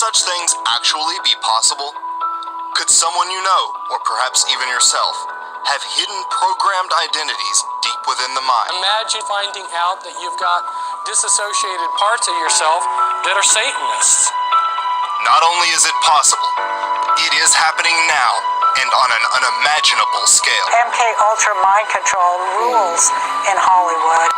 such things actually be possible? Could someone you know, or perhaps even yourself, have hidden programmed identities deep within the mind? Imagine finding out that you've got disassociated parts of yourself that are Satanists. Not only is it possible, it is happening now and on an unimaginable scale. MK Ultra mind control rules in Hollywood.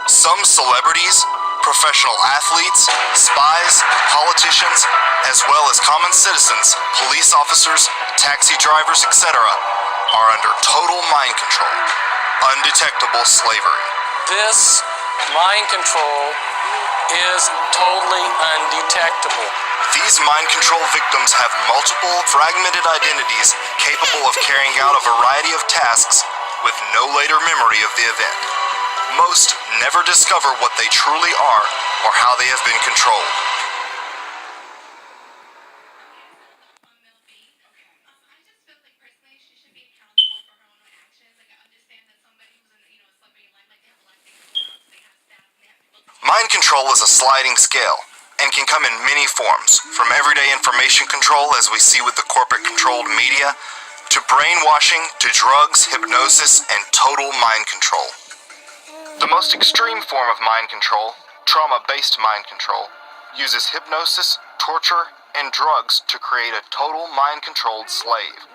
Some celebrities, professional athletes, spies, politicians, as well as common citizens, police officers, taxi drivers, etc., are under total mind control, undetectable slavery. This mind control is totally undetectable. These mind control victims have multiple fragmented identities capable of carrying out a variety of tasks with no later memory of the event. Most never discover what they truly are or how they have been controlled. Mind control is a sliding scale and can come in many forms, from everyday information control, as we see with the corporate-controlled media, to brainwashing, to drugs, hypnosis, and total mind control. The most extreme form of mind control, trauma-based mind control, uses hypnosis, torture, and drugs to create a total mind-controlled slave.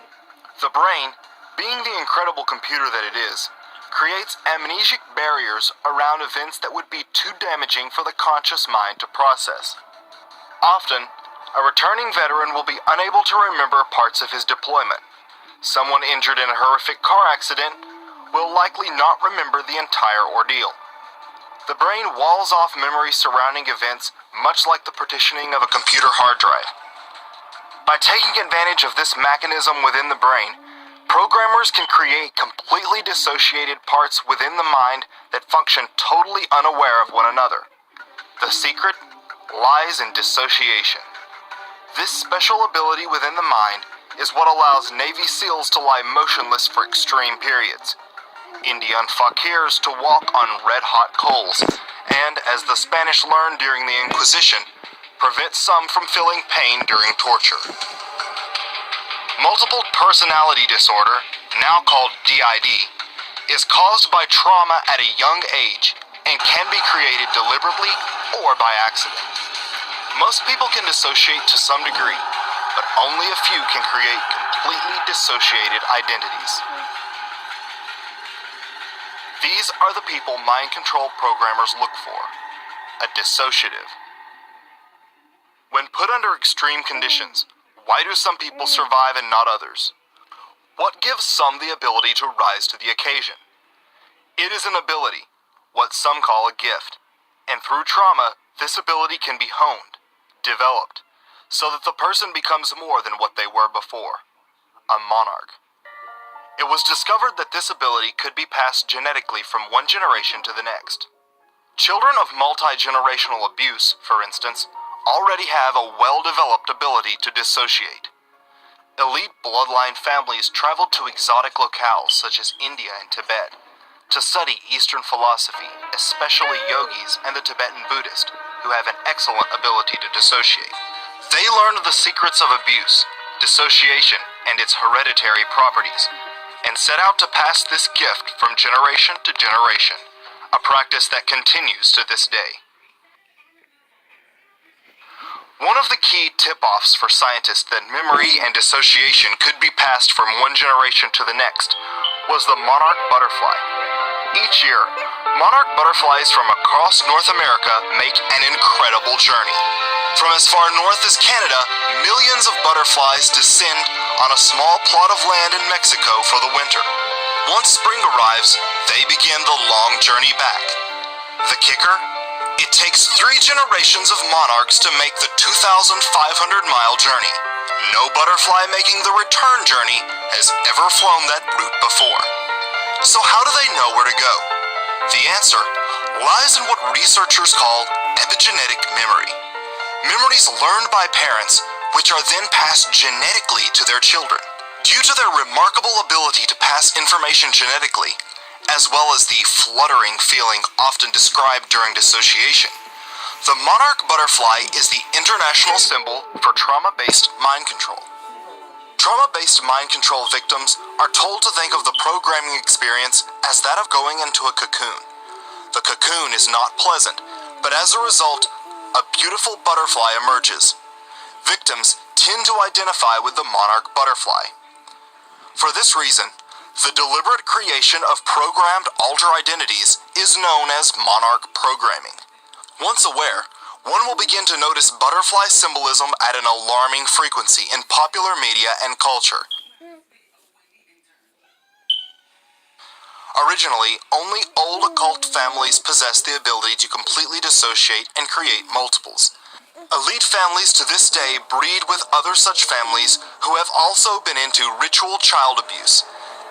The brain, being the incredible computer that it is, creates amnesic barriers around events that would be too damaging for the conscious mind to process. Often, a returning veteran will be unable to remember parts of his deployment. Someone injured in a horrific car accident will likely not remember the entire ordeal. The brain walls off memories surrounding events much like the partitioning of a computer hard drive. By taking advantage of this mechanism within the brain, programmers can create completely dissociated parts within the mind that function totally unaware of one another. The secret lies in dissociation. This special ability within the mind is what allows Navy SEALs to lie motionless for extreme periods, Indian fakirs to walk on red-hot coals, and, as the Spanish learned during the Inquisition, prevent some from feeling pain during torture. Multiple personality disorder, now called DID, is caused by trauma at a young age and can be created deliberately or by accident. Most people can dissociate to some degree, but only a few can create completely dissociated identities. These are the people mind control programmers look for: a dissociative. When put under extreme conditions, why do some people survive and not others? What gives some the ability to rise to the occasion? It is an ability, what some call a gift, and through trauma, this ability can be honed, developed, so that the person becomes more than what they were before: a monarch. It was discovered that this ability could be passed genetically from one generation to the next. Children of multi-generational abuse, for instance, already have a well-developed ability to dissociate. Elite bloodline families traveled to exotic locales such as India and Tibet to study Eastern philosophy, especially yogis and the Tibetan Buddhist, who have an excellent ability to dissociate. They learned the secrets of abuse, dissociation, and its hereditary properties, and set out to pass this gift from generation to generation, a practice that continues to this day. One of the key tip-offs for scientists that memory and dissociation could be passed from one generation to the next was the monarch butterfly. Each year, monarch butterflies from across North America make an incredible journey. From as far north as Canada, millions of butterflies descend on a small plot of land in Mexico for the winter. Once spring arrives, they begin the long journey back. The kicker? It takes 3 generations of monarchs to make the 2,500-mile journey. No butterfly making the return journey has ever flown that route before. So how do they know where to go? The answer lies in what researchers call epigenetic memory. Memories learned by parents, which are then passed genetically to their children. Due to their remarkable ability to pass information genetically, as well as the fluttering feeling often described during dissociation, the monarch butterfly is the international symbol for trauma-based mind control. Trauma-based mind control victims are told to think of the programming experience as that of going into a cocoon. The cocoon is not pleasant, but as a result, a beautiful butterfly emerges. Victims tend to identify with the monarch butterfly. For this reason, the deliberate creation of programmed alter identities is known as monarch programming. Once aware, one will begin to notice butterfly symbolism at an alarming frequency in popular media and culture. Originally, only old occult families possessed the ability to completely dissociate and create multiples. Elite families to this day breed with other such families who have also been into ritual child abuse.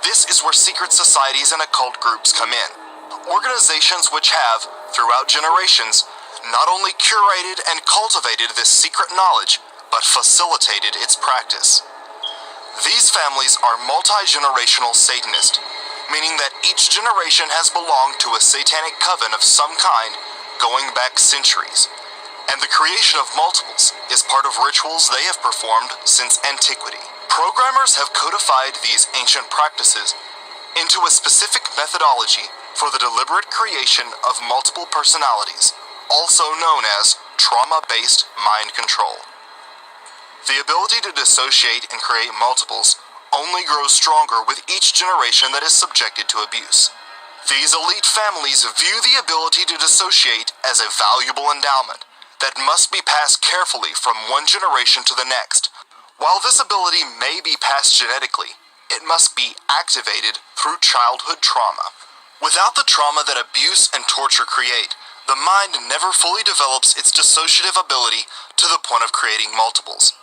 This is where secret societies and occult groups come in. Organizations which have, throughout generations, not only curated and cultivated this secret knowledge, but facilitated its practice. These families are multi-generational Satanist, meaning that each generation has belonged to a satanic coven of some kind going back centuries, and the creation of multiples is part of rituals they have performed since antiquity. Programmers have codified these ancient practices into a specific methodology for the deliberate creation of multiple personalities, also known as trauma-based mind control. The ability to dissociate and create multiples only grows stronger with each generation that is subjected to abuse. These elite families view the ability to dissociate as a valuable endowment that must be passed carefully from one generation to the next. While this ability may be passed genetically, it must be activated through childhood trauma. Without the trauma that abuse and torture create, the mind never fully develops its dissociative ability to the point of creating multiples.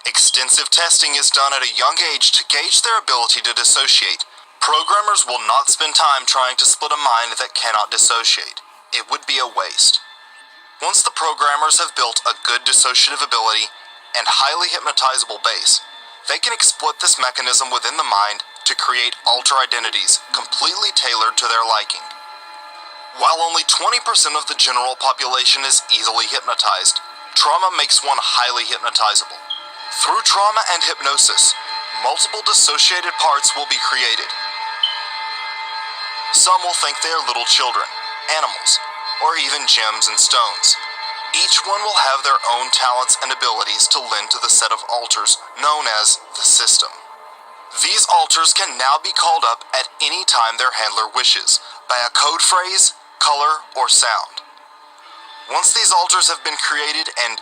Extensive testing is done at a young age to gauge their ability to dissociate. Programmers will not spend time trying to split a mind that cannot dissociate. It would be a waste. Once the programmers have built a good dissociative ability and highly hypnotizable base, they can exploit this mechanism within the mind to create alter identities completely tailored to their liking. While only 20% of the general population is easily hypnotized, trauma makes one highly hypnotizable. Through trauma and hypnosis, multiple dissociated parts will be created. Some will think they are little children, animals, or even gems and stones. Each one will have their own talents and abilities to lend to the set of alters known as the system. These alters can now be called up at any time their handler wishes, by a code phrase, color, or sound. Once these alters have been created and